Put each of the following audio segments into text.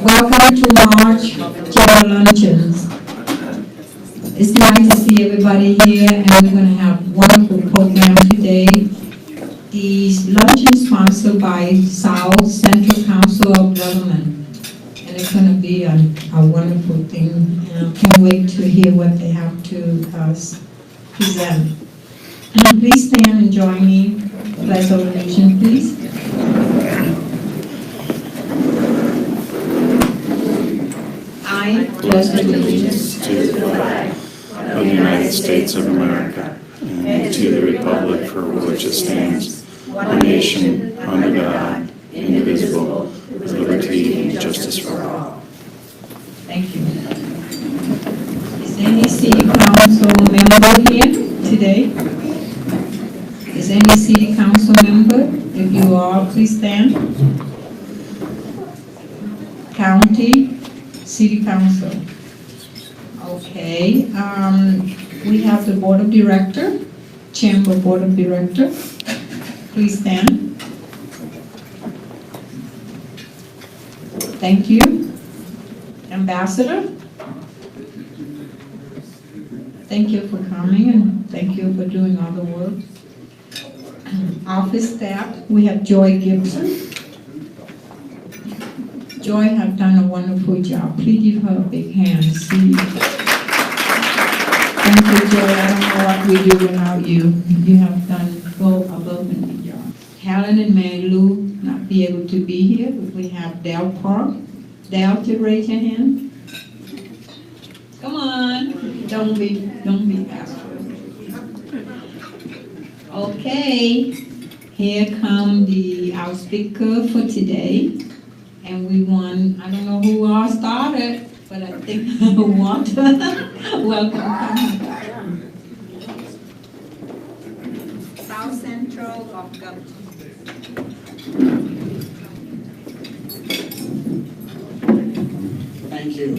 Welcome to March General Luncheons. It's nice to see everybody here, and we're going to have a wonderful program today. The luncheon is sponsored by South Central Council of Government, and it's going to be a wonderful thing. And I can't wait to hear what they have to present. Please stand and join me. Pledge of allegiance, please. I pledge allegiance to the flag of the United States of America and to the republic for which it stands, one nation, under God, indivisible, with liberty and justice for all. Thank you. Is any city council member here today? Is any city council member? If you are, please stand. County, city council. Okay. We have the board of director, chamber board of director. Please stand. Thank you. Ambassador. Thank you for coming and thank you for doing all the work. Office staff, we have Joy Gibson. Joy has done a wonderful job. Please give her a big hand. See. Thank you, Joy. I don't know what we do without you. You have done go above and beyond. Helen and Mary Lou not be able to be here, but we have Dale Park. Dale, to raise your hand. Come on. Don't be bashful. Okay, here come our speaker for today, and we won. I don't know who all started, but I think Walter. Welcome. South Central of Government. Thank you.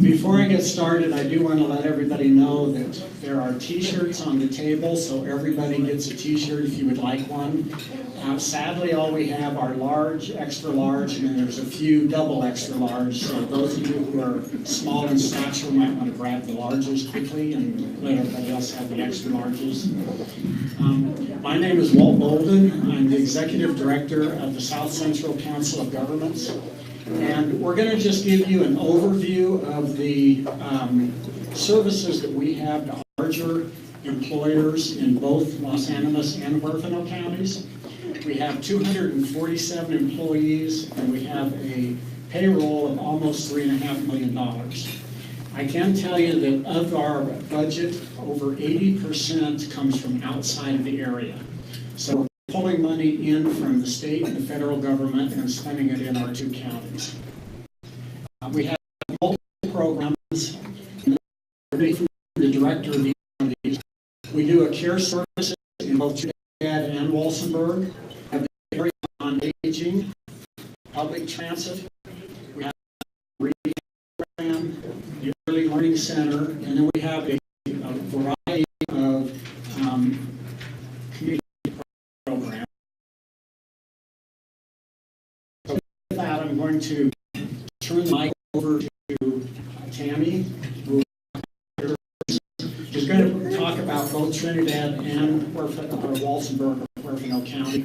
Before I get started, I do want to let everybody know that there are t-shirts on the table, so everybody gets a t-shirt if you would like one. Sadly, all we have are large, extra large, and then there's a few double extra large, so those of you who are small in stature might want to grab the larges quickly and let everybody else have the extra larges. My name is Walt Bolden. I'm the Executive Director of the South Central Council of Governments. And we're going to just give you an overview of the services that we have to larger employers in both Los Animas and Huerfano counties. We have 247 employees, and we have a payroll of almost $3.5 million. I can tell you that of our budget, over 80% comes from outside of the area. So we're pulling money in from the state and the federal government and spending it in our two counties. We have multiple programs. The director of each of these. We do a care service in both Trinidad and Walsenburg. We have the area on aging, public transit. We have a reading program, the early learning center, and then we have a variety of community programs. So with that, I'm going to turn the mic over to Tammy, who is going to talk about both Trinidad and Walsenburg or Huerfano County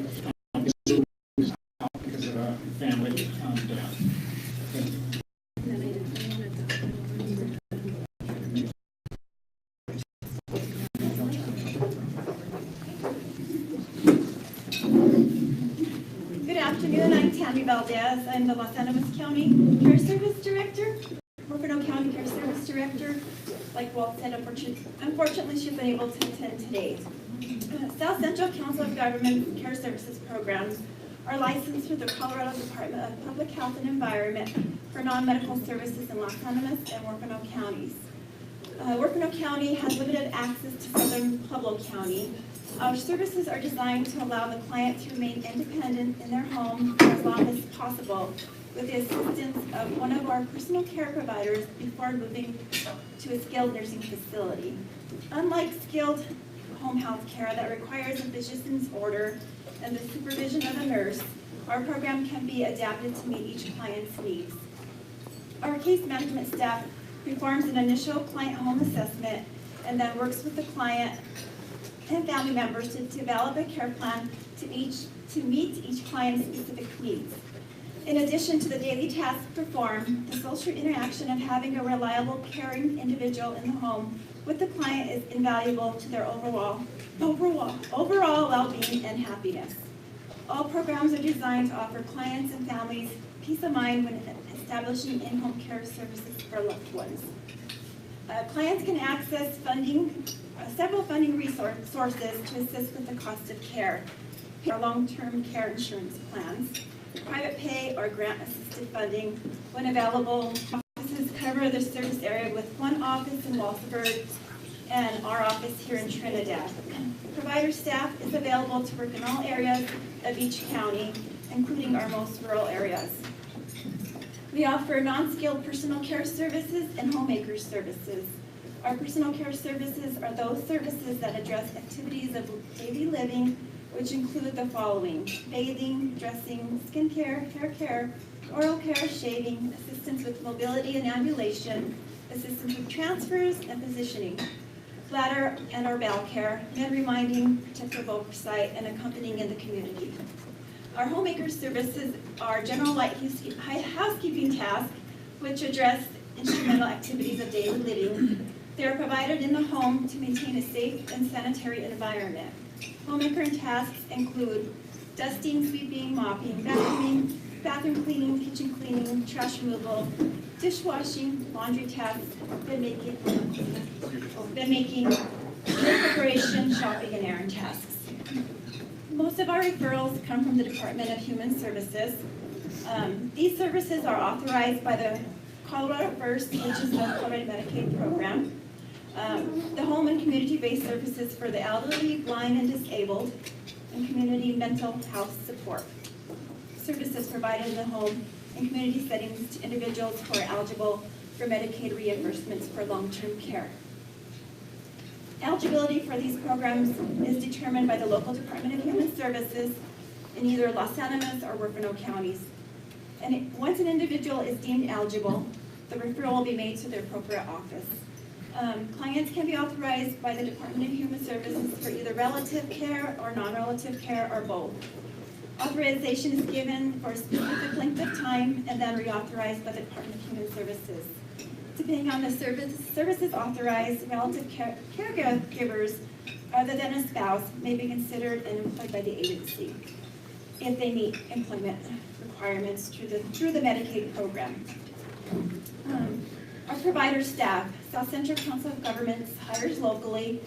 because of a family death. Good afternoon, I'm Tammy Valdez. I'm the Los Animas County Care Service Director, Huerfano County Care Service Director. Like Walt said, unfortunately she's unable to attend today. South Central Council of Government Care Services programs are licensed through the Colorado Department of Public Health and Environment for non-medical services in Los Animas and Huerfano counties. Huerfano County has limited access to southern Pueblo County. Our services are designed to allow the client to remain independent in their home for as long as possible with the assistance of one of our personal care providers before moving to a skilled nursing facility. Unlike skilled home health care that requires a physician's order and the supervision of a nurse, our program can be adapted to meet each client's needs. Our case management staff performs an initial client home assessment and then works with the client and family members to develop a care plan to meet each client's specific needs. In addition to the daily tasks performed, the social interaction of having a reliable, caring individual in the home with the client is invaluable to their overall well-being and happiness. All programs are designed to offer clients and families peace of mind when establishing in-home care services for loved ones. Clients can access several funding sources to assist with the cost of care. Our long-term care insurance plans, private pay or grant-assisted funding. When available, offices cover the service area with one office in Walsenburg and our office here in Trinidad. Provider staff is available to work in all areas of each county, including our most rural areas. We offer non-skilled personal care services and homemaker services. Our personal care services are those services that address activities of daily living, which include the following: bathing, dressing, skincare, hair care, oral care, shaving, assistance with mobility and ambulation, assistance with transfers and positioning, bladder and or bowel care, and reminding, protective oversight, and accompanying in the community. Our homemaker services are general light housekeeping tasks, which address instrumental activities of daily living. They are provided in the home to maintain a safe and sanitary environment. Homemaker tasks include dusting, sweeping, mopping, vacuuming, bathroom cleaning, kitchen cleaning, trash removal, dishwashing, laundry tasks, bed making, meal preparation, shopping, and errand tasks. Most of our referrals come from the Department of Human Services. These services are authorized by the Colorado First, which is the Colorado Medicaid program. The home and community-based services for the elderly, blind, and disabled, and community mental health support. Services provided in the home and community settings to individuals who are eligible for Medicaid reimbursements for long-term care. Eligibility for these programs is determined by the local Department of Human Services in either Los Animas or Huerfano counties. And once an individual is deemed eligible, the referral will be made to the appropriate office. Clients can be authorized by the Department of Human Services for either relative care or non-relative care or both. Authorization is given for a specific length of time and then reauthorized by the Department of Human Services. Depending on the services authorized, relative caregivers other than a spouse may be considered and employed by the agency if they meet employment requirements through the Medicaid program. Our provider staff, South Central Council of Governments hires locally.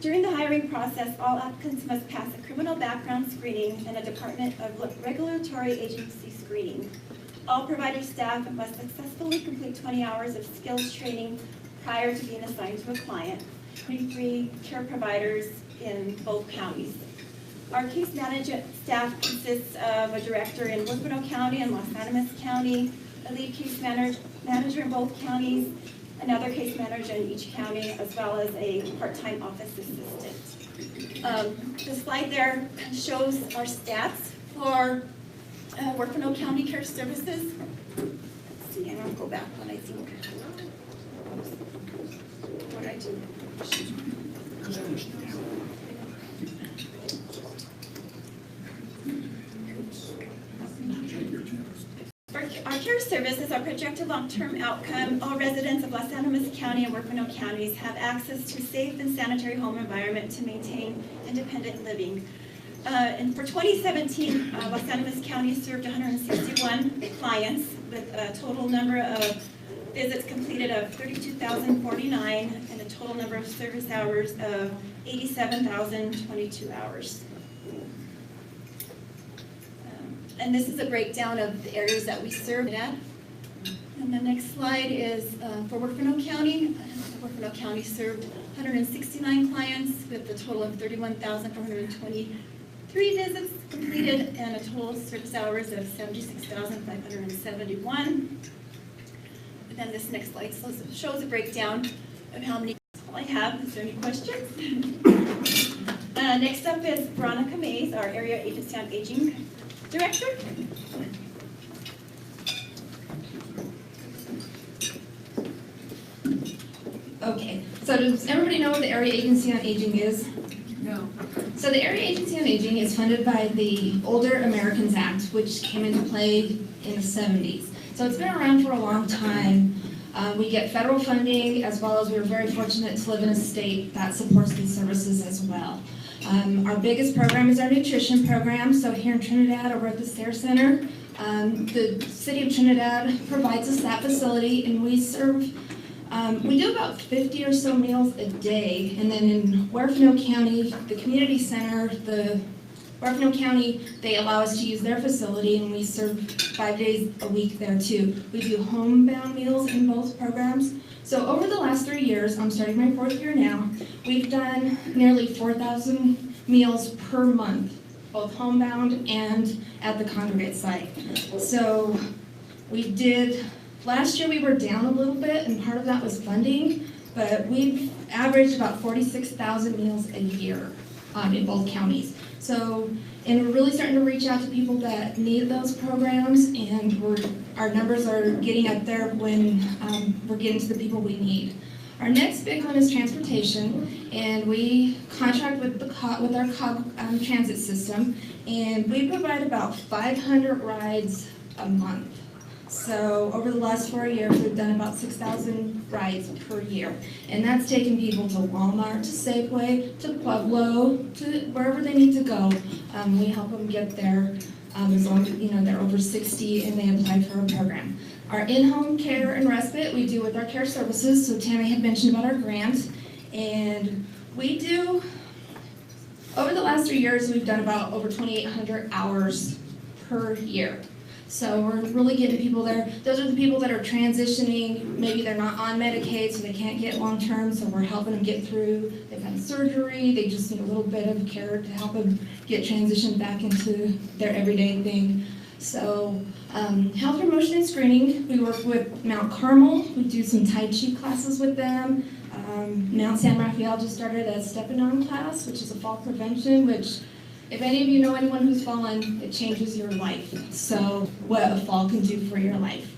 During the hiring process, all applicants must pass a criminal background screening and a Department of Regulatory Agency screening. All provider staff must successfully complete 20 hours of skills training prior to being assigned to a client. 23 care providers in both counties. Our case management staff consists of a director in Huerfano County and Los Animas County, a lead case manager in both counties, another case manager in each county, as well as a part-time office assistant. The slide there shows our stats for Huerfano County Care Services. Let's see, and I'll go back when I think. What I do. Our care services are projected long-term outcome. All residents of Los Animas County and Huerfano counties have access to a safe and sanitary home environment to maintain independent living. And for 2017, Los Animas County served 161 clients with a total number of visits completed of 32,049 and a total number of service hours of 87,022 hours. And this is a breakdown of the areas that we serve at. And the next slide is for Huerfano County. Huerfano County served 169 clients with a total of 31,423 visits completed and a total service hours of 76,571. And then this next slide shows a breakdown of how many I have. Is there any questions? Next up is Veronica Mays, our Area Agency on Aging Director. Okay, so does everybody know what the Area Agency on Aging is? No. So the Area Agency on Aging is funded by the Older Americans Act, which came into play in the 70s. So it's been around for a long time. We get federal funding, as well as we're very fortunate to live in a state that supports these services as well. Our biggest program is our nutrition program. So here in Trinidad, over at the SARE Center, the city of Trinidad provides us that facility, and we serve, we do about 50 or so meals a day. And then in Huerfano County, the community center, Huerfano County, they allow us to use their facility, and we serve 5 days a week there too. We do homebound meals in both programs. So over the last 3 years, I'm starting my 4th year now, we've done nearly 4,000 meals per month, both homebound and at the congregate site. So we did, last year we were down a little bit, and part of that was funding, but we've averaged about 46,000 meals a year in both counties. So, and we're really starting to reach out to people that need those programs, and our numbers are getting up there when we're getting to the people we need. Our next big one is transportation, and we contract with our COG transit system, and we provide about 500 rides a month. So over the last 4 years, we've done about 6,000 rides per year. And that's taking people to Walmart, to Safeway, to Pueblo, to wherever they need to go. We help them get there as long as they're over 60 and they apply for a program. Our in-home care and respite, we do with our care services. So Tammy had mentioned about our grant. And we do, over the last 3 years, we've done about over 2,800 hours per year. So we're really getting people there. Those are the people that are transitioning. Maybe they're not on Medicaid, so they can't get long-term, so we're helping them get through. They've had surgery. They just need a little bit of care to help them get transitioned back into their everyday thing. So health promotion and screening. We work with Mount Carmel. We do some Tai Chi classes with them. Mount San Rafael just started a stepping on class, which is a fall prevention, which if any of you know anyone who's fallen, it changes your life. So what a fall can do for your life.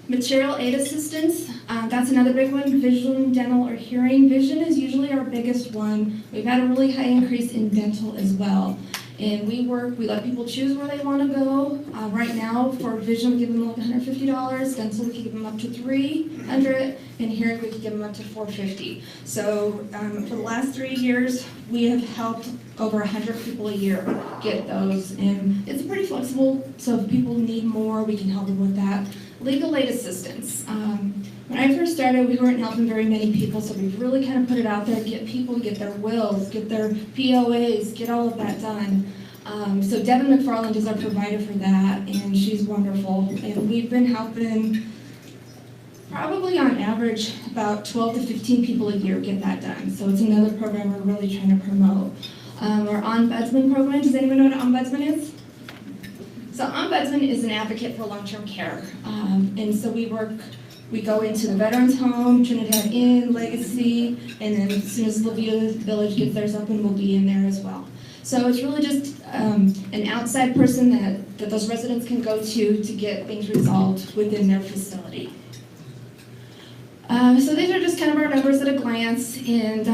Material aid assistance, that's another big one. Vision, dental, or hearing. Vision is usually our biggest one. We've had a really high increase in dental as well. And we let people choose where they want to go. Right now, for vision, we give them like $150. Dental, we can give them up to $300. And hearing, we can give them up to $450. So for the last 3 years, we have helped over 100 people a year get those. And it's pretty flexible, so if people need more, we can help them with that. Legal aid assistance. When I first started, we weren't helping very many people, so we really kind of put it out there, get people, get their wills, get their POAs, get all of that done. So Devin McFarland is our provider for that, and she's wonderful. And we've been helping probably on average about 12 to 15 people a year get that done. So it's another program we're really trying to promote. Our Ombudsman program, does anyone know what an Ombudsman is? So Ombudsman is an advocate for long-term care. And so we go into the Veterans Home, Trinidad Inn, Legacy, and then as soon as La Villa Village gets theirs open, we'll be in there as well. So it's really just an outside person that those residents can go to get things resolved within their facility. So these are just kind of our numbers at a glance, and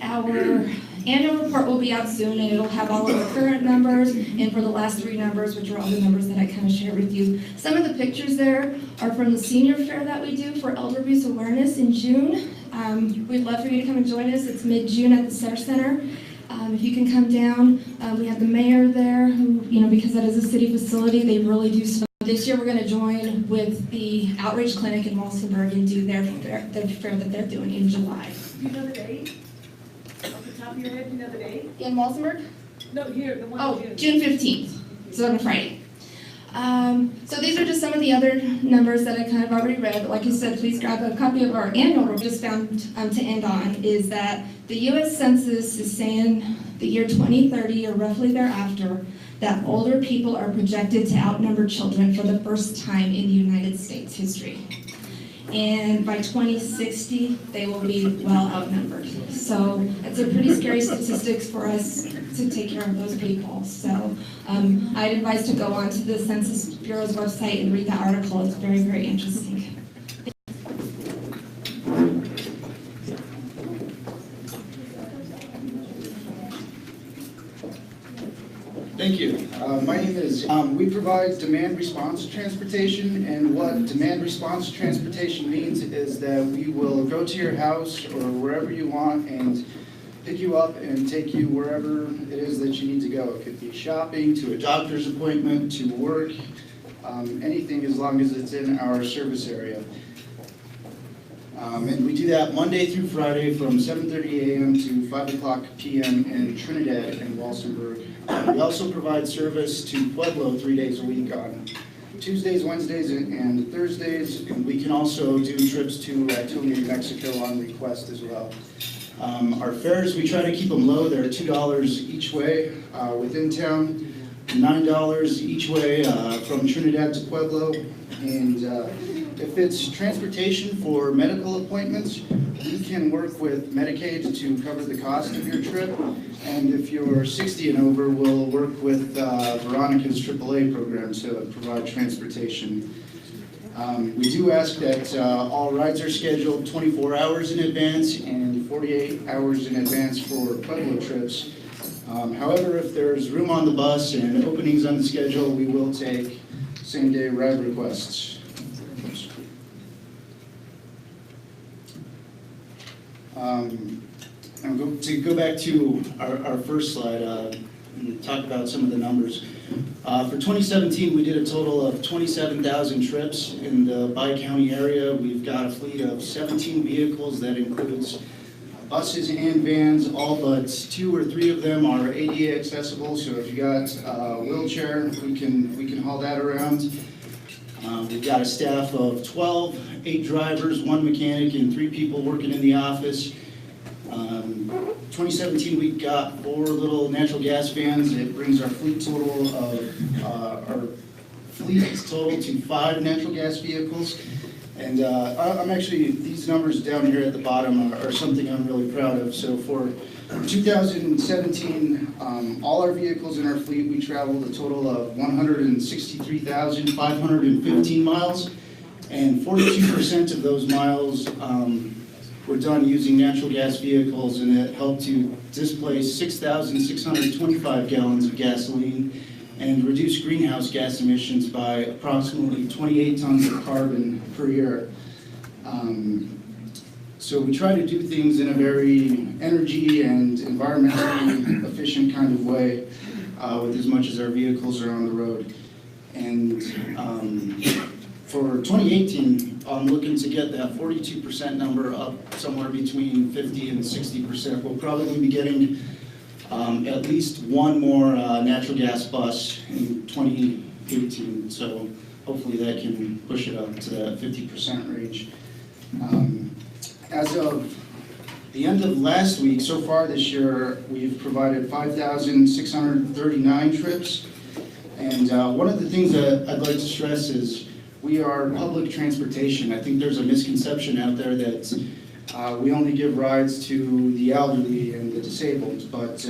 our annual report will be out soon, and it'll have all of the current numbers, and for the last 3 numbers, which are all the numbers that I kind of shared with you. Some of the pictures there are from the senior fair that we do for elder abuse awareness in June. We'd love for you to come and join us. It's mid-June at the SARE Center. If you can come down, we have the mayor there, who, because that is a city facility, they really do stuff. This year we're going to join with the Outreach Clinic in Walsenburg and do their fair that they're doing in July. You know the date? Off the top of your head, you know the date? In Walsenburg? No, here, the one. Oh, June 15th, so on a Friday. So these are just some of the other numbers that I kind of already read. But like I said, please grab a copy of our annual report. Just found to end on is that the U.S. Census is saying the year 2030 or roughly thereafter that older people are projected to outnumber children for the first time in the United States history. And by 2060, they will be well outnumbered. So it's a pretty scary statistics for us to take care of those people. So I'd advise to go onto the Census Bureau's website and read the article. It's very, very interesting. Thank you. My name is, we provide demand response transportation, and what demand response transportation means is that we will go to your house or wherever you want and pick you up and take you wherever it is that you need to go. It could be shopping, to a doctor's appointment, to work, anything as long as it's in our service area. And we do that Monday through Friday from 7:30 a.m. to 5 o'clock p.m. in Trinidad and Walsenburg. We also provide service to Pueblo 3 days a week on Tuesdays, Wednesdays, and Thursdays. And we can also do trips to Tule, Mexico on request as well. Our fares, we try to keep them low. They're $2 each way within town, $9 each way from Trinidad to Pueblo. And if it's transportation for medical appointments, we can work with Medicaid to cover the cost of your trip. And if you're 60 and over, we'll work with Veronica's AAA program to provide transportation. We do ask that all rides are scheduled 24 hours in advance and 48 hours in advance for Pueblo trips. However, if there's room on the bus and openings on the schedule, we will take same-day ride requests. To go back to our first slide and talk about some of the numbers. For 2017, we did a total of 27,000 trips in the Bi-County area. We've got a fleet of 17 vehicles that includes buses and vans. All but 2 or 3 of them are ADA accessible, so if you got a wheelchair, we can haul that around. We've got a staff of 12, 8 drivers, 1 mechanic, and 3 people working in the office. 2017, we got 4 little natural gas vans. It brings our fleet total to 5 natural gas vehicles. And I'm actually, these numbers down here at the bottom are something I'm really proud of. So for 2017, all our vehicles in our fleet, we traveled a total of 163,515 miles, and 42% of those miles were done using natural gas vehicles, and it helped to displace 6,625 gallons of gasoline and reduce greenhouse gas emissions by approximately 28 tons of carbon per year. So we try to do things in a very energy and environmentally efficient kind of way with as much as our vehicles are on the road. And for 2018, I'm looking to get that 42% number up somewhere between 50 and 60%. We'll probably be getting at least 1 more natural gas bus in 2018, so hopefully that can push it up to that 50% range. As of the end of last week, so far this year, we've provided 5,639 trips. And one of the things that I'd like to stress is we are public transportation. I think there's a misconception out there that we only give rides to the elderly and the disabled, but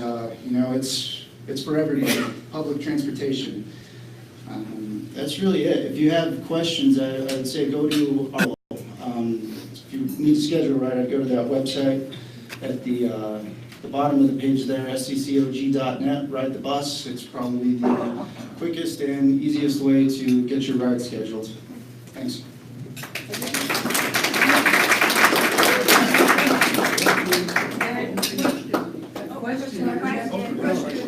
you know, it's for everybody, public transportation. That's really it. If you have questions, I'd say go to our if you need to schedule a ride, I'd go to that website at the bottom of the page there, sccog.net, ride the bus. It's probably the quickest and easiest way to get your ride scheduled. Thanks.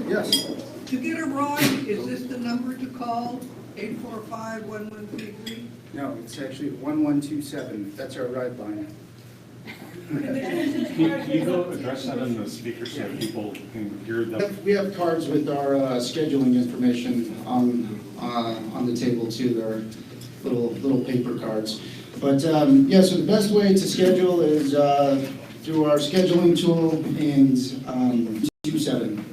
Yes. To get a ride, is this the number to call, 845-1133? No, it's actually 1127. That's our ride line. Can you go address that on the speaker so people can hear them? We have cards with our scheduling information on the table too. They're little paper cards. But yeah, so the best way to schedule is through our scheduling tool and 27.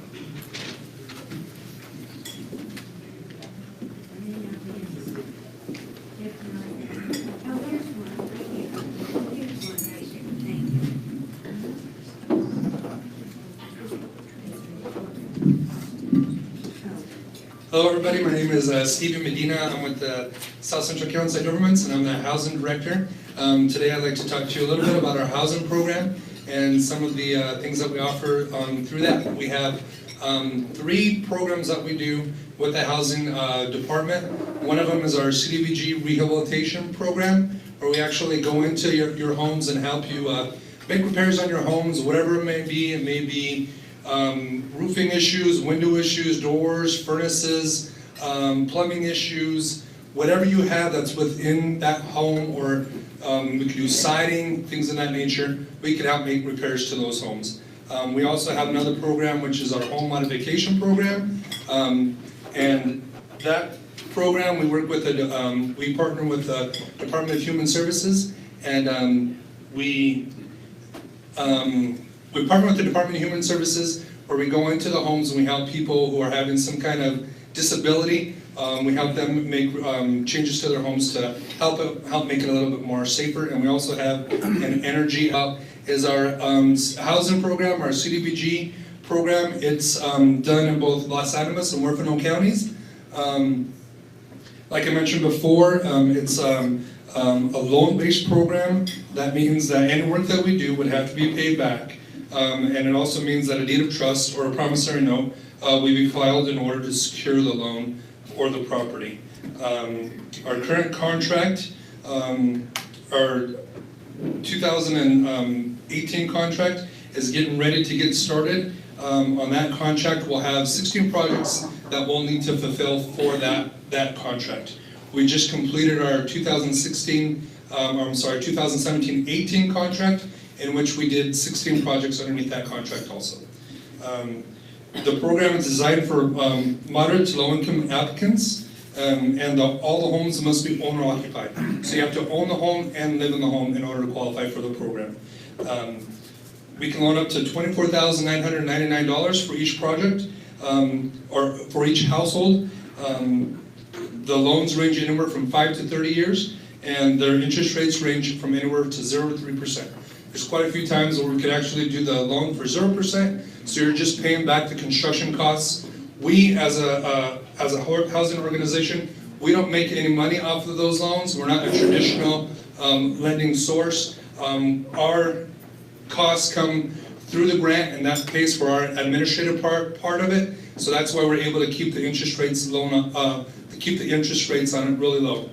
Hello everybody, my name is Stephen Medina. I'm with the South Central County Governments and I'm the Housing Director. Today I'd like to talk to you a little bit about our housing program and some of the things that we offer through that. We have three programs that we do with the housing department. One of them is our CDBG rehabilitation program, where we actually go into your homes and help you make repairs on your homes, whatever it may be. It may be roofing issues, window issues, doors, furnaces, plumbing issues, whatever you have that's within that home, or we could do siding, things of that nature. We can help make repairs to those homes. We also have another program, which is our home modification program, and that program we work with we partner with the Department of Human Services, and we partner with the Department of Human Services, where we go into the homes and we help people who are having some kind of disability. We help them make changes to their homes to help make it a little bit more safer. And we also have an energy help is our housing program, our CDBG program. It's done in both Los Animas and Huerfano counties. Like I mentioned before, it's a loan-based program. That means that any work that we do would have to be paid back. And it also means that a deed of trust or a promissory note will be filed in order to secure the loan or the property. Our current contract, our 2018 contract is getting ready to get started. On that contract, we'll have 16 projects that we'll need to fulfill for that contract. We just completed our 2017-18 contract, in which we did 16 projects underneath that contract also. The program is designed for moderate to low-income applicants, and all the homes must be owner-occupied. So you have to own the home and live in the home in order to qualify for the program. We can loan up to $24,999 for each project, or for each household. The loans range anywhere from 5 to 30 years, and their interest rates range from anywhere to 0 to 3%. There's quite a few times where we could actually do the loan for 0%, so you're just paying back the construction costs. We, as a housing organization, we don't make any money off of those loans. We're not a traditional lending source. Our costs come through the grant, and that pays for our administrative part of it. So that's why we're able to keep the interest rates on it really low.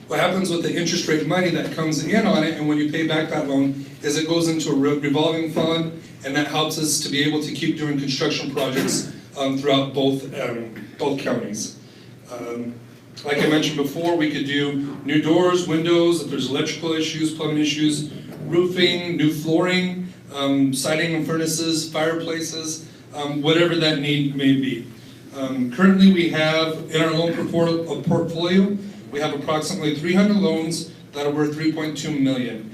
What happens with the interest rate money that comes in on it, and when you pay back that loan, is it goes into a revolving fund, and that helps us to be able to keep doing construction projects throughout both counties. Like I mentioned before, we could do new doors, windows, if there's electrical issues, plumbing issues, roofing, new flooring, siding and furnaces, fireplaces, whatever that need may be. Currently we have, in our loan portfolio, we have approximately 300 loans that are worth $3.2 million.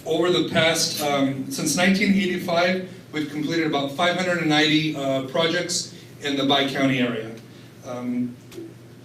Over the past, since 1985, we've completed about 590 projects in the Bi-County area.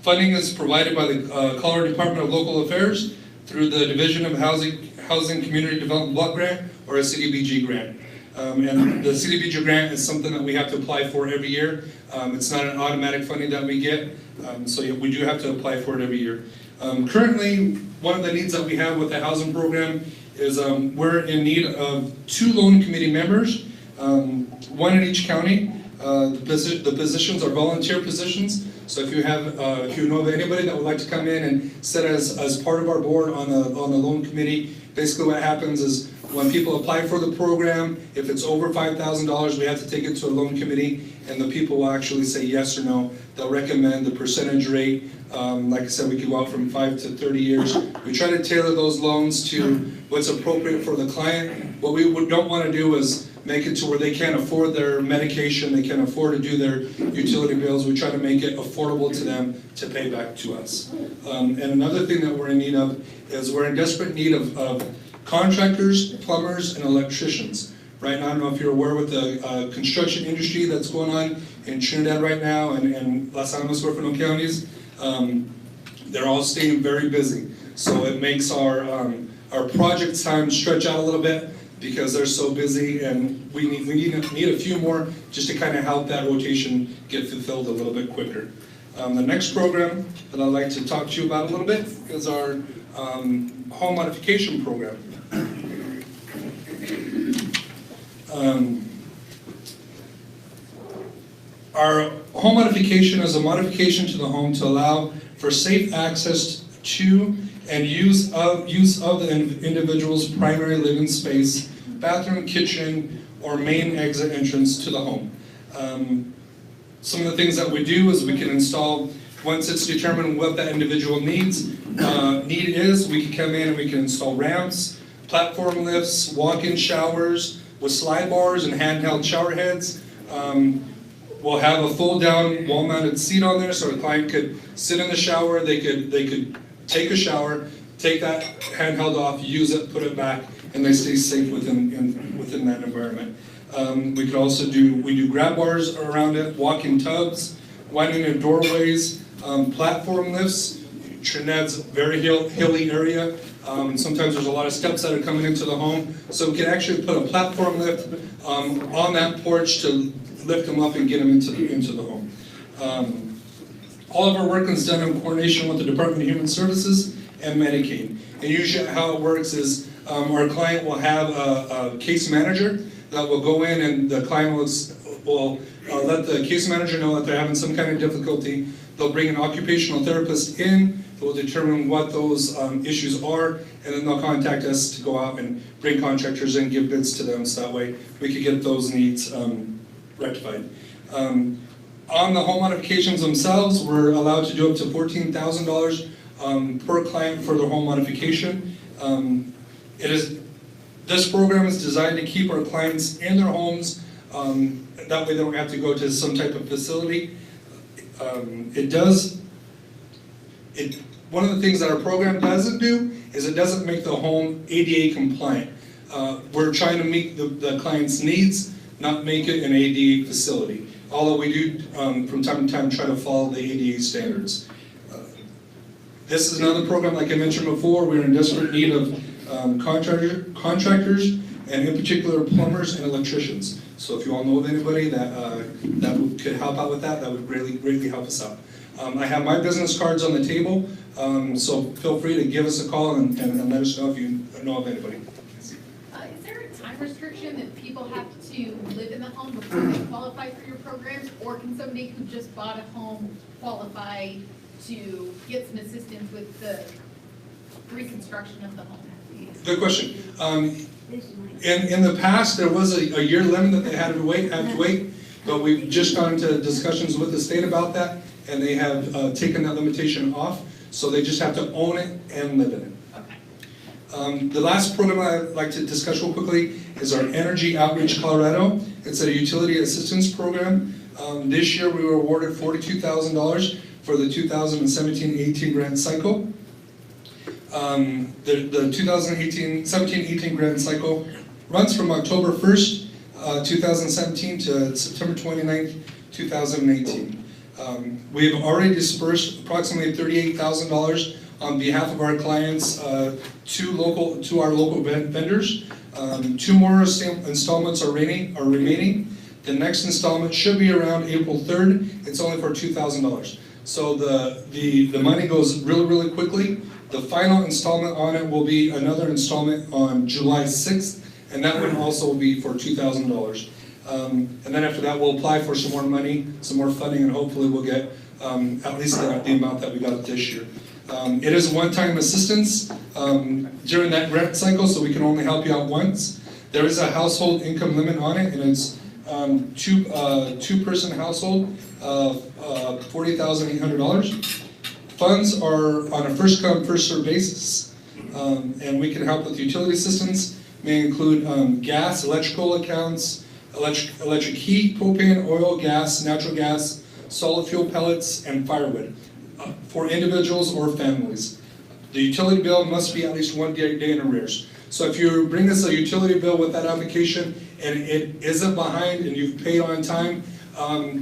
Funding is provided by the Colorado Department of Local Affairs through the Division of Housing Community Development Block Grant, or a CDBG grant. And the CDBG grant is something that we have to apply for every year. It's not an automatic funding that we get, so we do have to apply for it every year. Currently, one of the needs that we have with the housing program is we're in need of 2 loan committee members, one in each county. The positions are volunteer positions, so if you know of anybody that would like to come in and sit as part of our board on the loan committee, basically what happens is when people apply for the program, if it's over $5,000, we have to take it to a loan committee, and the people will actually say yes or no. They'll recommend the percentage rate. Like I said, we could go out from 5 to 30 years. We try to tailor those loans to what's appropriate for the client. What we don't want to do is make it to where they can't afford their medication, they can't afford to do their utility bills. We try to make it affordable to them to pay back to us. And another thing that we're in need of is we're in desperate need of contractors, plumbers, and electricians. Right now, I don't know if you're aware with the construction industry that's going on in Trinidad right now and Los Animas, Huerfano counties. They're all staying very busy. So it makes our project time stretch out a little bit because they're so busy, and we need a few more just to kind of help that rotation get fulfilled a little bit quicker. The next program that I'd like to talk to you about a little bit is our home modification program. Our home modification is a modification to the home to allow for safe access to and use of the individual's primary living space, bathroom, kitchen, or main exit entrance to the home. Some of the things that we do is we can install, once it's determined what that individual need is, we can come in and we can install ramps, platform lifts, walk-in showers with slide bars and handheld shower heads. We'll have a fold-down wall-mounted seat on there so the client could sit in the shower, they could take a shower, take that handheld off, use it, put it back, and they stay safe within that environment. We could also do grab bars around it, walk-in tubs, winding doorways, platform lifts. Trinidad's a very hilly area. Sometimes there's a lot of steps that are coming into the home. So we can actually put a platform lift on that porch to lift them up and get them into the home. All of our work is done in coordination with the Department of Human Services and Medicaid. And usually how it works is our client will have a case manager that will go in, and the client will let the case manager know that they're having some kind of difficulty. They'll bring an occupational therapist in, that will determine what those issues are, and then they'll contact us to go out and bring contractors in, give bids to them, so that way we can get those needs rectified. On the home modifications themselves, we're allowed to do up to $14,000 per client for the home modification. This program is designed to keep our clients in their homes. That way they don't have to go to some type of facility. One of the things that our program doesn't do is it doesn't make the home ADA compliant. We're trying to meet the client's needs, not make it an ADA facility. Although we do, from time to time, try to follow the ADA standards. This is another program, like I mentioned before, we're in desperate need of contractors, and in particular plumbers and electricians. So if you all know of anybody that could help out with that, that would greatly help us out. I have my business cards on the table, so feel free to give us a call and let us know if you know of anybody. Is there a time restriction that people have to live in the home before they qualify for your programs, or can somebody who just bought a home qualify to get some assistance with the reconstruction of the home? Good question. In the past, there was a year limit that they had to wait, but we've just gone into discussions with the state about that, and they have taken that limitation off, so they just have to own it and live in it. Okay. The last program I'd like to discuss real quickly is our Energy Outreach Colorado. It's a utility assistance program. This year we were awarded $42,000 for the 2017-18 grant cycle. The 2017-18 grant cycle runs from October 1st, 2017 to September 29th, 2018. We have already dispersed approximately $38,000 on behalf of our clients to our local vendors. 2 more installments are remaining. The next installment should be around April 3rd. It's only for $2,000. So the money goes really quickly. The final installment on it will be another installment on July 6th, and that one also will be for $2,000. And then after that, we'll apply for some more money, some more funding, and hopefully we'll get at least the amount that we got this year. It is one-time assistance during that grant cycle, so we can only help you out once. There is a household income limit on it, and it's two-person household, $40,800. Funds are on a first-come, first-served basis, and we can help with utility assistance. May include gas, electrical accounts, electric heat, propane, oil, gas, natural gas, solid fuel pellets, and firewood for individuals or families. The utility bill must be at least 1 day in arrears. So if you bring us a utility bill with that application and it isn't behind and you've paid on time,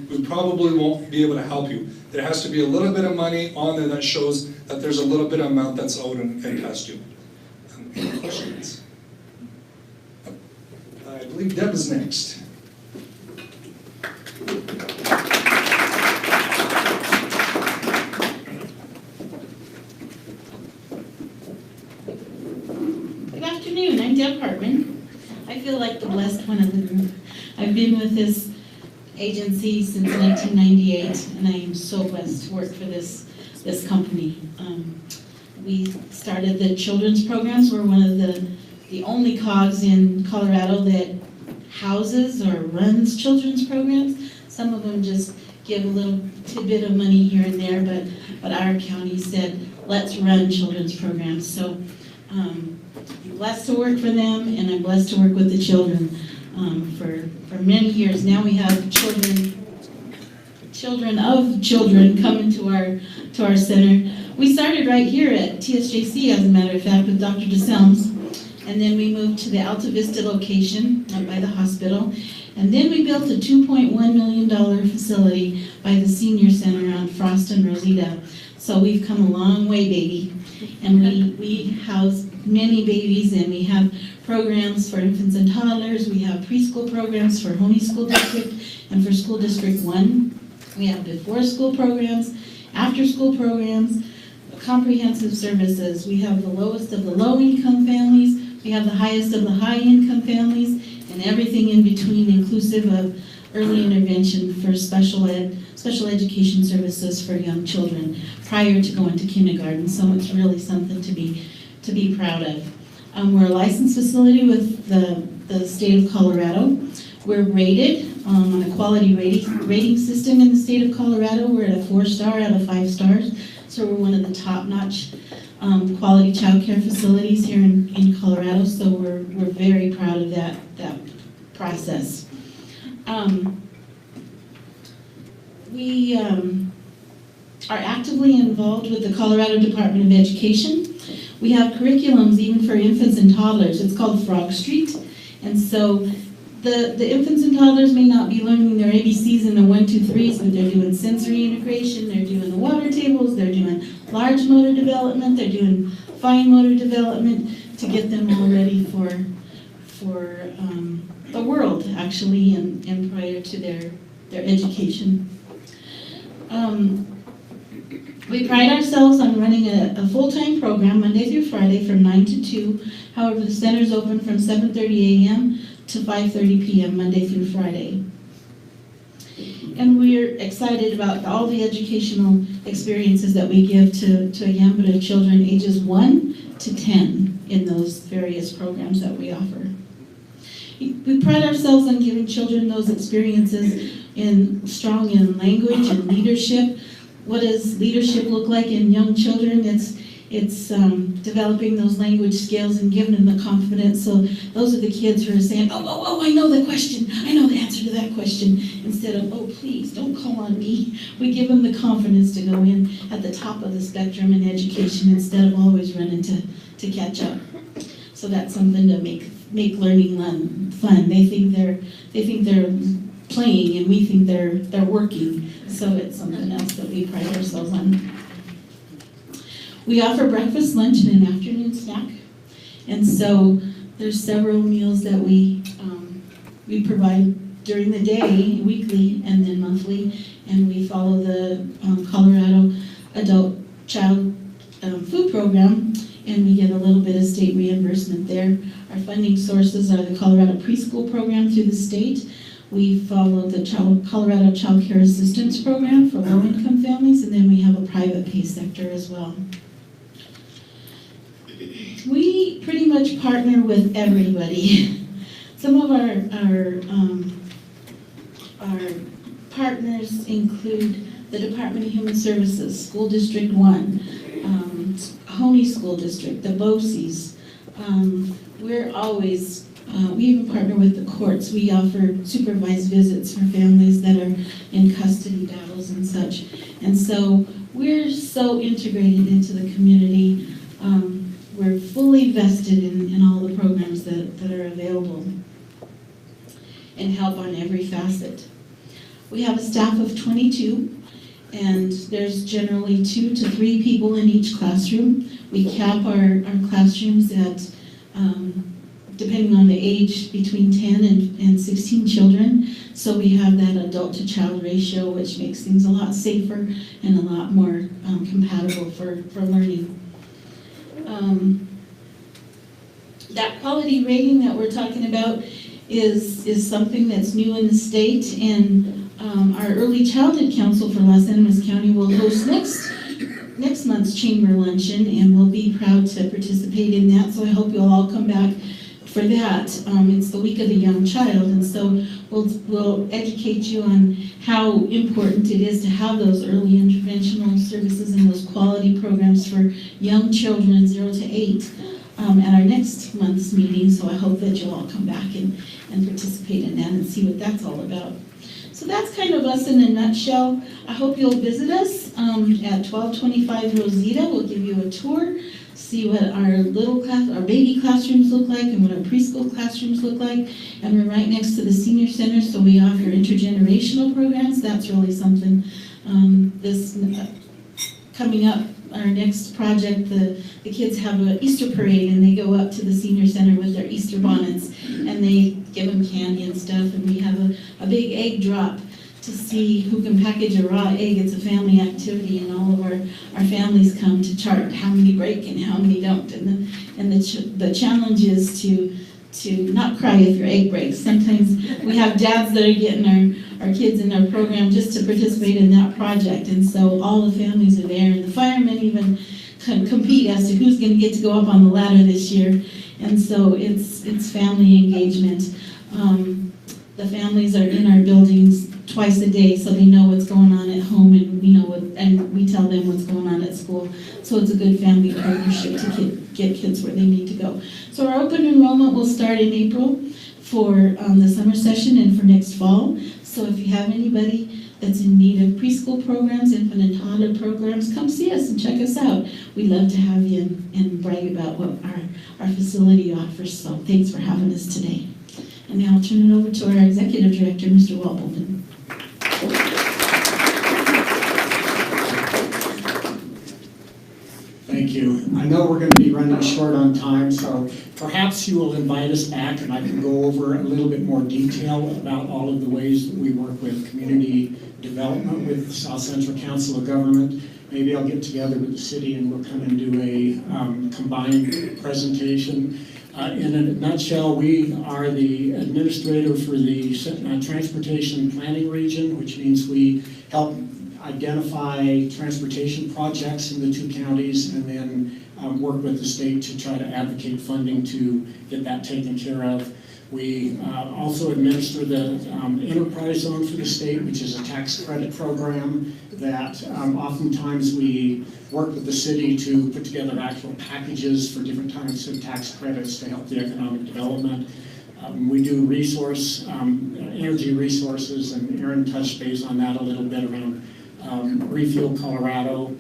we probably won't be able to help you. There has to be a little bit of money on there that shows that there's a little bit of amount that's owed and past due. Any questions? I believe Deb is next. Good afternoon, I'm Deb Hartman. I feel like the blessed one in the group. I've been with this agency since 1998, and I am so blessed to work for this company. We started the children's programs. We're one of the only COGs in Colorado that houses or runs children's programs. Some of them just give a little tidbit of money here and there, but our county said, let's run children's programs. So I'm blessed to work for them, and I'm blessed to work with the children for many years. Now we have children of children coming to our center. We started right here at TSJC, as a matter of fact, with Dr. DeSelms, and then we moved to the Alta Vista location up by the hospital, and then we built a $2.1 million facility by the senior center on Frost and Rosita. So we've come a long way, baby, and we house many babies, and we have programs for infants and toddlers. We have preschool programs for Honey School District and for School District 1. We have before school programs, after school programs, comprehensive services. We have the lowest of the low income families. We have the highest of the high income families, and everything in between, inclusive of early intervention for special education services for young children prior to going to kindergarten. So it's really something to be proud of. We're a licensed facility with the state of Colorado. We're rated on a quality rating system in the state of Colorado. We're at a 4-star out of 5 stars. So we're one of the top-notch quality child care facilities here in Colorado. So we're very proud of that process. We are actively involved with the Colorado Department of Education. We have curriculums even for infants and toddlers. It's called Frog Street. And so the infants and toddlers may not be learning their ABCs and the 1, 2, 3s, but they're doing sensory integration, they're doing the water tables, they're doing large motor development, they're doing fine motor development to get them all ready for the world, actually, and prior to their education. We pride ourselves on running a full-time program Monday through Friday from 9 to 2. However, the center is open from 7:30 a.m. to 5:30 p.m. Monday through Friday. And we're excited about all the educational experiences that we give to a gambit of children ages 1 to 10 in those various programs that we offer. We pride ourselves on giving children those experiences strong in language and leadership. What does leadership look like in young children? It's developing those language skills and giving them the confidence. So those are the kids who are saying, oh, I know the question. I know the answer to that question. Instead of, oh, please, don't call on me. We give them the confidence to go in at the top of the spectrum in education instead of always running to catch up. So that's something to make learning fun. They think they're playing, and we think they're working. So it's something else that we pride ourselves on. We offer breakfast, lunch, and an afternoon snack. And so there's several meals that we provide during the day, weekly, and then monthly. And we follow the Colorado Adult Child Food Program, and we get a little bit of state reimbursement there. Our funding sources are the Colorado Preschool Program through the state. We follow the Colorado Child Care Assistance Program for low-income families, and then we have a private pay sector as well. We pretty much partner with everybody. Some of our partners include the Department of Human Services, School District 1, Honey School District, the BOCES. We're always, we even partner with the courts. We offer supervised visits for families that are in custody battles and such. And so we're so integrated into the community. We're fully vested in all the programs that are available and help on every facet. We have a staff of 22, and there's generally 2 to 3 people in each classroom. We cap our classrooms at, depending on the age, between 10 and 16 children. So we have that adult to child ratio, which makes things a lot safer and a lot more compatible for learning. That quality rating that we're talking about is something that's new in the state, and Our Early Childhood Council for Los Animas County will host next month's chamber luncheon, and we'll be proud to participate in that, so I hope you'll all come back for that. It's the week of the young child, and so we'll educate you on how important it is to have those early interventional services and those quality programs for young children 0 to 8 at our next month's meeting, so I hope that you'll all come back and participate in that and see what that's all about. So that's kind of us in a nutshell. I hope you'll visit us at 1225 Rosita. We'll give you a tour, see what our our baby classrooms look like and what our preschool classrooms look like. And we're right next to the senior center, so we offer intergenerational programs. That's really something. Coming up, our next project, the kids have an Easter parade, and they go up to the senior center with their Easter bonnets, and they give them candy and stuff, and we have a big egg drop to see who can package a raw egg. It's a family activity, and all of our families come to chart how many break and how many don't, and the challenge is to not cry if your egg breaks. Sometimes we have dads that are getting our kids in our program just to participate in that project, and so all the families are there, and the firemen even compete as to who's going to get to go up on the ladder this year, and so it's family engagement. The families are in our buildings twice a day, so they know what's going on at home, and we tell them what's going on at school. So it's a good family partnership to get kids where they need to go. So our open enrollment will start in April for the summer session and for next fall. So if you have anybody that's in need of preschool programs, infant and toddler programs, come see us and check us out. We'd love to have you and brag about what our facility offers. So thanks for having us today. And now I'll turn it over to our Executive Director, Mr. Walbolden. Thank you. I know we're going to be running short on time, so perhaps you will invite us back and I can go over a little bit more detail about all of the ways that we work with community development with the South Central Council of Government. Maybe I'll get together with the city and we'll come and do a combined presentation. In a nutshell, we are the administrator for the Transportation Planning Region, which means we help identify transportation projects in the two counties and then work with the state to try to advocate funding to get that taken care of. We also administer the enterprise zone for the state, which is a tax credit program that oftentimes we work with the city to put together actual packages for different types of tax credits to help the economic development. We do energy resources, and Aaron touched base on that a little bit around Refuel Colorado.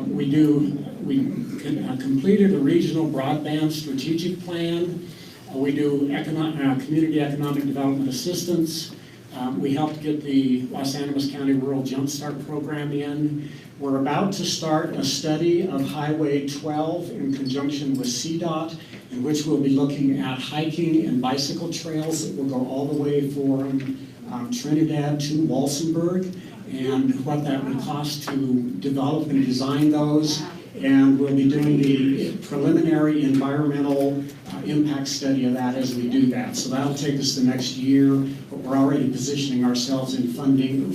We completed a regional broadband strategic plan. We do community economic development assistance. We helped get the Los Animas County Rural Jumpstart Program in. We're about to start a study of Highway 12 in conjunction with CDOT, in which we'll be looking at hiking and bicycle trails that will go all the way from Trinidad to Walsenburg, and what that would cost to develop and design those. And we'll be doing the preliminary environmental impact study of that as we do that. So that'll take us the next year, but we're already positioning ourselves in funding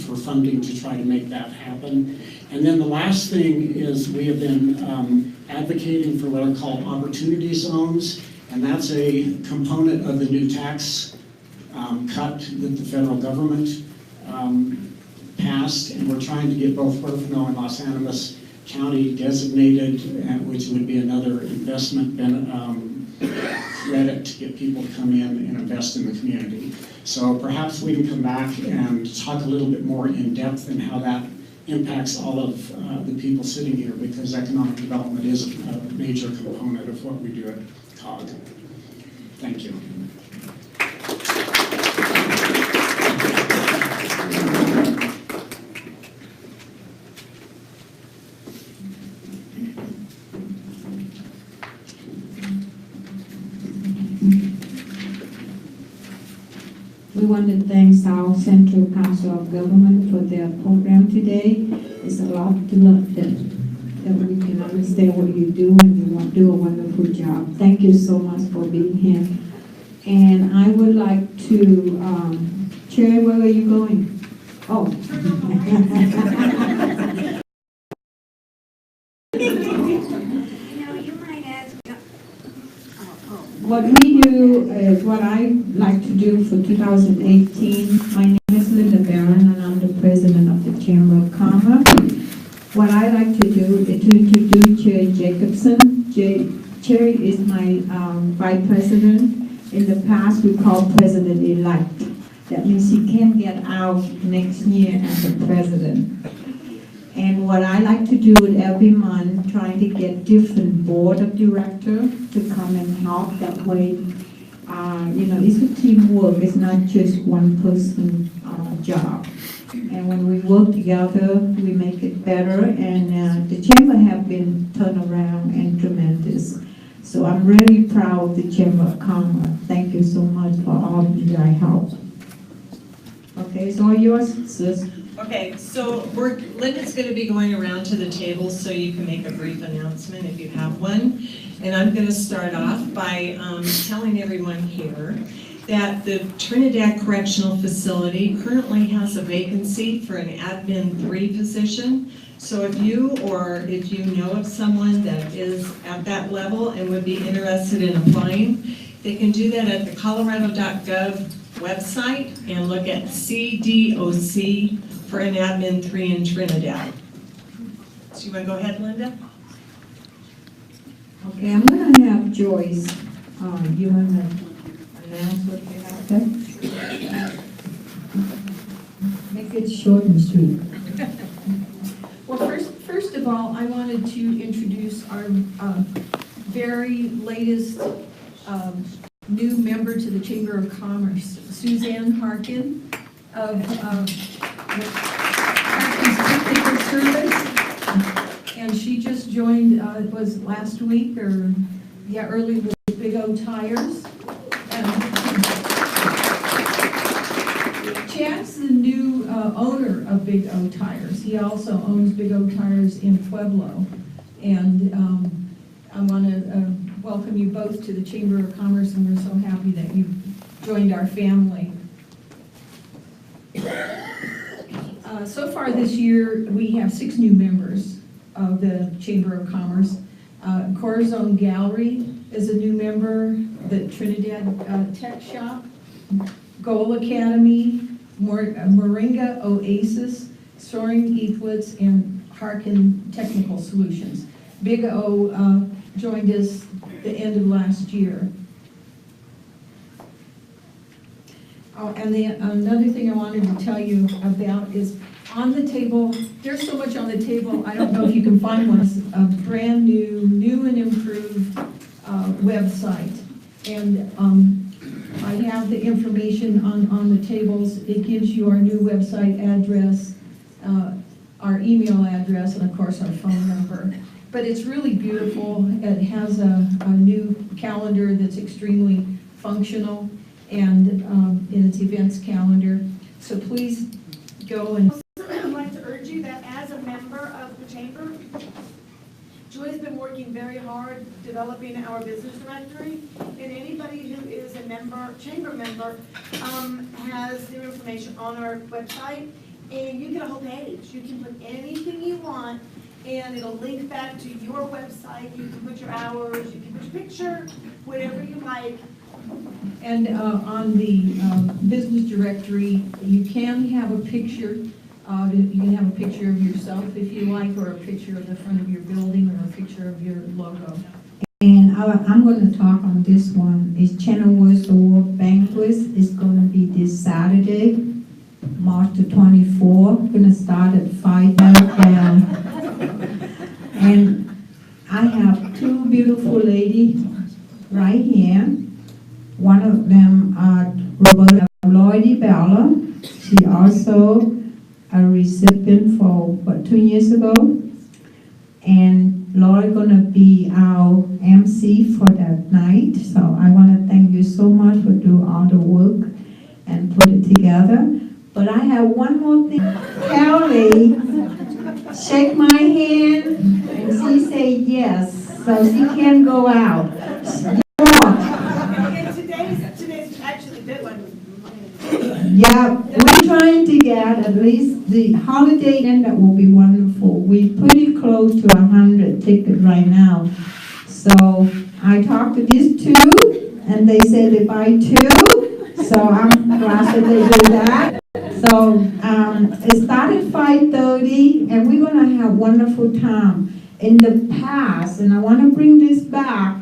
to try to make that happen. And then the last thing is we have been advocating for what are called opportunity zones, and that's a component of the new tax cut that the federal government passed, and we're trying to get both Huerfano and Los Animas County designated, which would be another investment credit to get people to come in and invest in the community. So perhaps we can come back and talk a little bit more in depth in how that impacts all of the people sitting here, because economic development is a major component of what we do at COG. Thank you. We want to thank South Central Council of Government for their program today. It's a lot to learn that we can understand what you do, and you want to do a wonderful job. Thank you so much for being here. And I would like to, Cherry, where are you going? Oh. What we do is what I like to do for 2018. My name is Linda Barron, and I'm the president of the Chamber of Commerce. What I like to do is to introduce Cherry Jacobson. Cherry is my vice president. In the past, we called president-elect. That means he can get out next year as a president. And what I like to do is every month, trying to get different board of directors to come and help. That way, it's a teamwork. It's not just one person job. And when we work together, we make it better. And the chamber have been turned around and tremendous. So I'm really proud of the Chamber of Commerce. Thank you so much for all of your help. Okay, it's all yours, sis. Okay, so Linda's going to be going around to the table so you can make a brief announcement if you have one. And I'm going to start off by telling everyone here that the Trinidad Correctional Facility currently has a vacancy for an Admin 3 position. So if you know of someone that is at that level and would be interested in applying, they can do that at the colorado.gov website and look at CDOC for an Admin 3 in Trinidad. So you want to go ahead, Linda? Okay, I'm going to have Joyce. You want to announce what you have there? Make it short and sweet. Well, first of all, I wanted to introduce our very latest new member to the Chamber of Commerce, Suzanne Harkin of Harkin's Technical Service. And she just joined, it was last week or, early with Big O Tires. Chad's the new owner of Big O Tires. He also owns Big O Tires in Pueblo. And I want to welcome you both to the Chamber of Commerce, and we're so happy that you joined our family. So far this year, we have 6 new members of the Chamber of Commerce. Corazon Gallery is a new member, the Trinidad Tech Shop, Goal Academy, Moringa Oasis, Soaring Equals, and Harkin Technical Solutions. Big O joined us the end of last year. Oh, and another thing I wanted to tell you about is on the table, there's so much on the table, I don't know if you can find one, it's a brand new and improved website. And I have the information on the tables. It gives you our new website address, our email address, and of course our phone number. But it's really beautiful. It has a new calendar that's extremely functional, and it's events calendar. So please go and... I'd like to urge you that as a member of the Chamber, Joy has been working very hard developing our business directory, and anybody who is a member, Chamber member, has their information on our website, and you get a whole page. You can put anything you want, and it'll link back to your website. You can put your hours, you can put your picture, whatever you like. And on the business directory, you can have a picture. You can have a picture of yourself if you like, or a picture of the front of your building, or a picture of your logo. And I'm going to talk on this one. It's Channel Wars the World Banquet. It's going to be this Saturday, March the 24th. Going to start at 5 p.m. And I have 2 beautiful ladies right here. One of them, Roberta Lloyd Bella. She also a recipient for 2 years ago, and Laura gonna be our MC for that night. So I want to thank you so much for doing all the work and put it together. But I have one more thing. Kelly, shake my hand, and she say yes, so she can go out. Today's actually the deadline. Yeah, we're trying to get at least the Holiday Inn, that will be wonderful. We're pretty close to 100 tickets right now. So I talked to these two, and they said they buy 2. So I'm glad that they do that. So it started 5:30, and we're gonna have wonderful time. In the past, and I want to bring this back,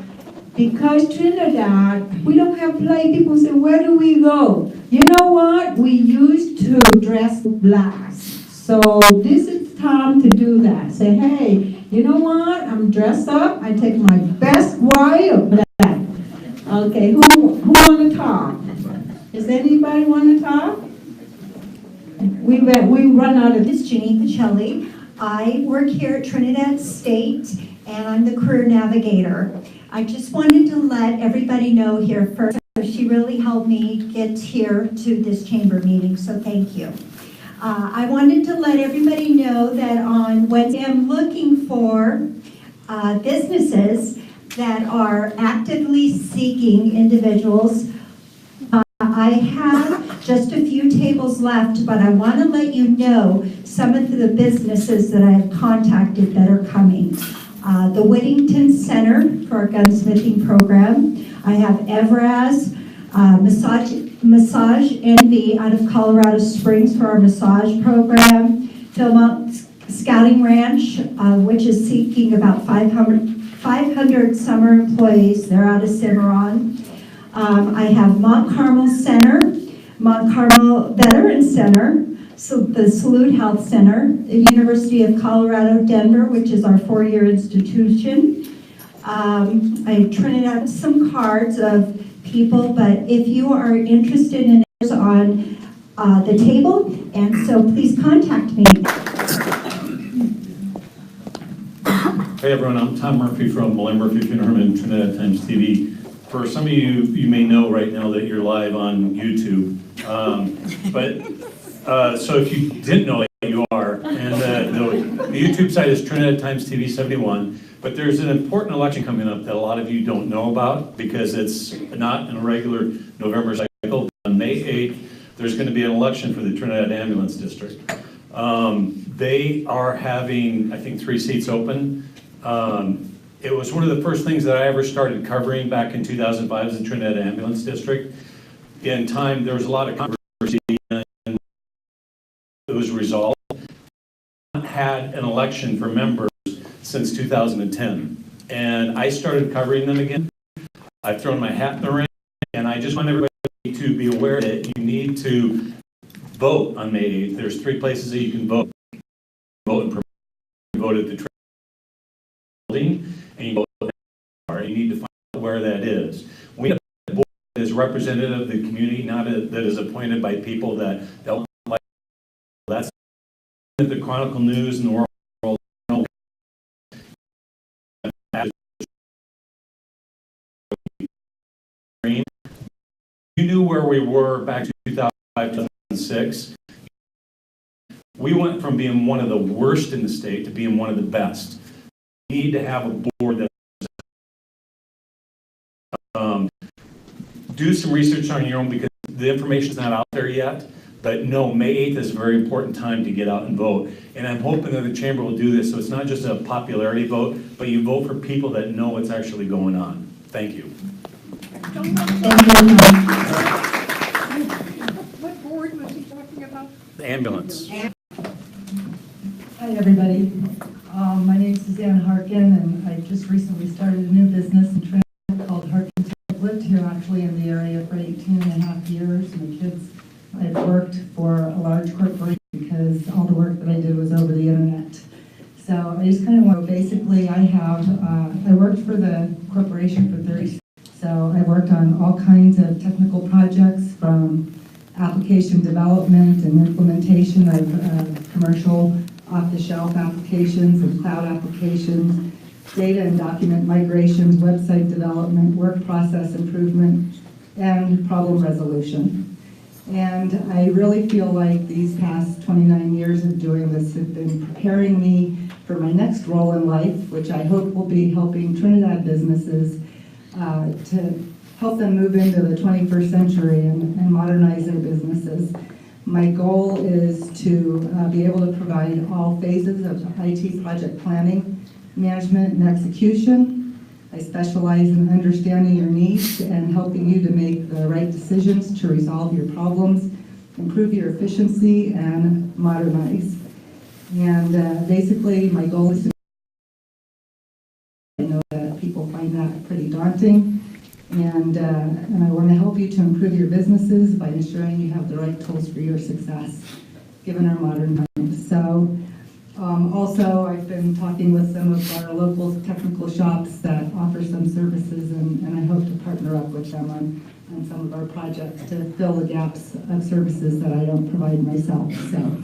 because Trinidad, we don't have play. People say, where do we go? You know what? We used to dress black. So this is time to do that. Say, hey, you know what? I'm dressed up. I take my best white of black. Okay, who want to talk? Does anybody want to talk? We run out of This is Jeannie Pacelli. I work here at Trinidad State, and I'm the career navigator. I just wanted to let everybody know here first, she really helped me get here to this chamber meeting, so thank you. I wanted to let everybody know that on Wednesday, I'm looking for businesses that are actively seeking individuals. I have just a few tables left, but I want to let you know some of the businesses that I have contacted that are coming. The Whittington Center for our gunsmithing program. I have Evraz, Massage Envy out of Colorado Springs for our massage program. Philmont Scouting Ranch, which is seeking about 500 summer employees. They're out of Cimarron. I have Mont Carmel Center, Mont Carmel Veterans Center, so the Salute Health Center, the University of Colorado Denver, which is our 4-year institution. I printed out some cards of people, but if you are interested in it, on the table, and so please contact me. Hey everyone, I'm Tom Murphy from Murphy Funeral and Trinidad Times TV. For some of you, you may know right now that you're live on YouTube, so if you didn't know it, you are. And the YouTube site is Trinidad Times TV 71. But there's an important election coming up that a lot of you don't know about because it's not in a regular November cycle. On May 8th, there's going to be an election for the Trinidad Ambulance District. They are having, I think, 3 seats open. It was one of the first things that I ever started covering back in 2005 as the Trinidad Ambulance District. In time, there was a lot of controversy and it was resolved. Had an election for members since 2010, and I started covering them again. I've thrown my hat in the ring, and I just want everybody to be aware that you need to vote on May 8th. There's 3 places that you can vote. Vote at the building, and you vote at you need to find out where that is. We have a board that is representative of the community, not that is appointed by people that don't like. That's the Chronicle News and the World. You knew where we were back in 2005, 2006. We went from being one of the worst in the state to being one of the best. We need to have a board that do some research on your own because the information's not out there yet. But no, May 8th is a very important time to get out and vote. And I'm hoping that the chamber will do this so it's not just a popularity vote, but you vote for people that know what's actually going on. Thank you. What board was he talking about? The ambulance. Hi, everybody. My name is Suzanne Harkin, and I just recently started a new business in Trinidad called Harkin. I've lived here actually in the area for 18.5 years. My kids, I've worked for a large corporation because all the work that I did was over the internet. So I just kind of want to, basically I worked for the corporation for 30 years. So I worked on all kinds of technical projects from application development and implementation of commercial off-the-shelf applications and cloud applications, data and document migrations, website development, work process improvement, and problem resolution. And I really feel like these past 29 years of doing this have been preparing me for my next role in life, which I hope will be helping Trinidad businesses to help them move into the 21st century and modernize their businesses. My goal is to be able to provide all phases of IT project planning, management, and execution. I specialize in understanding your needs and helping you to make the right decisions to resolve your problems, improve your efficiency, and modernize. And basically, my goal is to, I know that people find that pretty daunting, and I want to help you to improve your businesses by ensuring you have the right tools for your success, given our modern times. So, also, I've been talking with some of our local technical shops that offer some services, and I hope to partner up with them on some of our projects to fill the gaps of services that I don't provide myself. So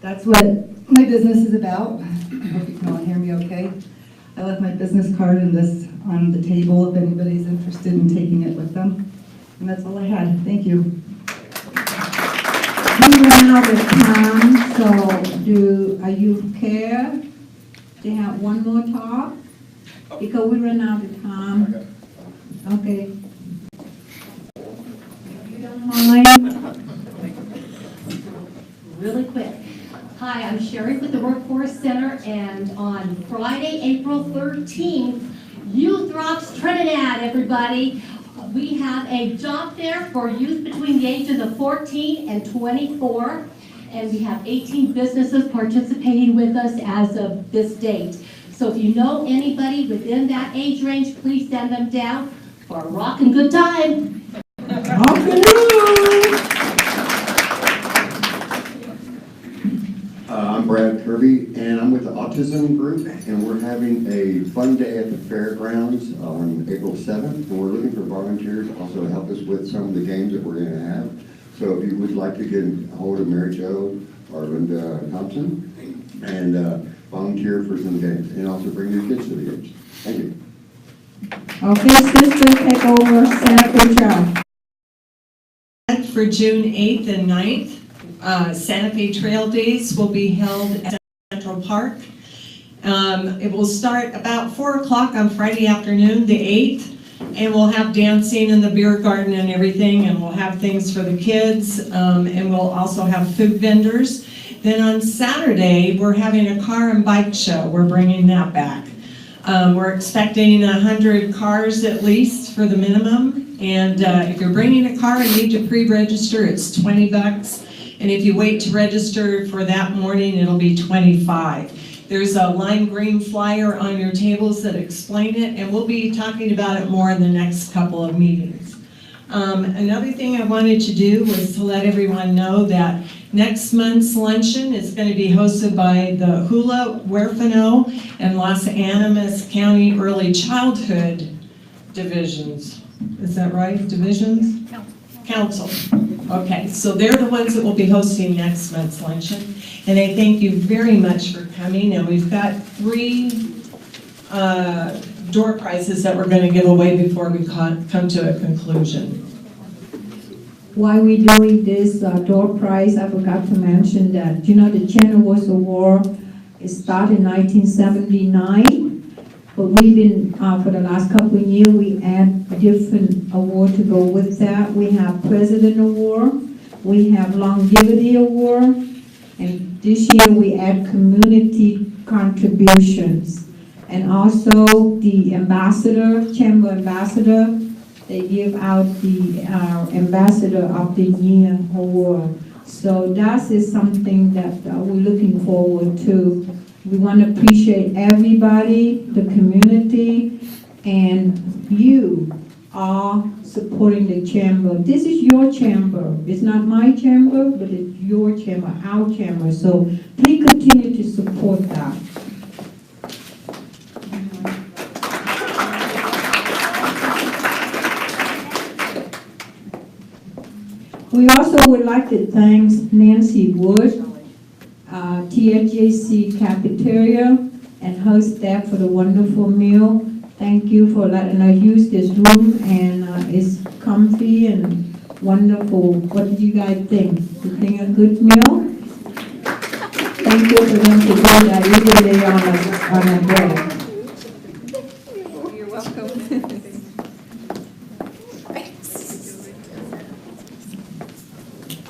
that's what my business is about. I hope you can all hear me okay. I left my business card on the table if anybody's interested in taking it with them. And that's all I had. Thank you. We ran out of time, so are you care to have one more talk? Because we ran out of time. Okay. If you don't mind. Really quick. Hi, I'm Sherry with the Workforce Center, and on Friday, April 13th, Youth Rocks Trinidad, everybody. We have a job fair for youth between the ages of 14 and 24, and we have 18 businesses participating with us as of this date. So if you know anybody within that age range, please send them down for a rockin' good time. I'm Brad Kirby, and I'm with the Autism Group, and we're having a fun day at the fairgrounds on April 7th, and we're looking for volunteers also to help us with some of the games that we're going to have. So if you would like to get a hold of Mary Jo or Linda Thompson and volunteer for some games, and also bring your kids to the games. Thank you. Okay, sister, take over Santa Fe. For June 8th and 9th, Santa Fe Trail Days will be held at Central Park. It will start about 4 o'clock on Friday afternoon, the 8th, and we'll have dancing in the beer garden and everything, and we'll have things for the kids, and we'll also have food vendors. Then on Saturday, we're having a car and bike show. We're bringing that back. We're expecting 100 cars at least for the minimum, and if you're bringing a car and need to pre-register, it's $20. And if you wait to register for that morning, it'll be $25. There's a lime green flyer on your tables that explain it, and we'll be talking about it more in the next couple of meetings. Another thing I wanted to do was to let everyone know that next month's luncheon is going to be hosted by the Hula, Huerfano, and Los Animas County Early Childhood Divisions. Is that right? Divisions? Council. Okay, so they're the ones that will be hosting next month's luncheon. And I thank you very much for coming. And we've got 3 door prizes that we're going to give away before we come to a conclusion. While we're doing this door prize, I forgot to mention that, the Channel Wars War, it started in 1979. But we've been, for the last couple of years, we add different award to go with that. We have President Award, we have Longevity Award, and this year we add Community Contributions. And also the Ambassador, Chamber Ambassador, they give out the Ambassador of the Year Award. So that is something that we're looking forward to. We want to appreciate everybody, the community, and you are supporting the chamber. This is your chamber. It's not my chamber, but it's your chamber, our chamber. So please continue to support that. We also would like to thank Nancy Wood, TFJC Cafeteria, and her staff for the wonderful meal. Thank you for letting us use this room, and it's comfy and wonderful. What did you guys think? You think a good meal? Thank you for them to do that, even they on a break. You're welcome.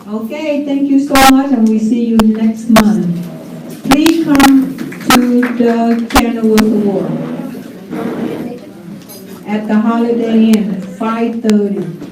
Okay, thank you so much, and we see you next month. Please come to the Kenilworth Award at the Holiday Inn at 5:30.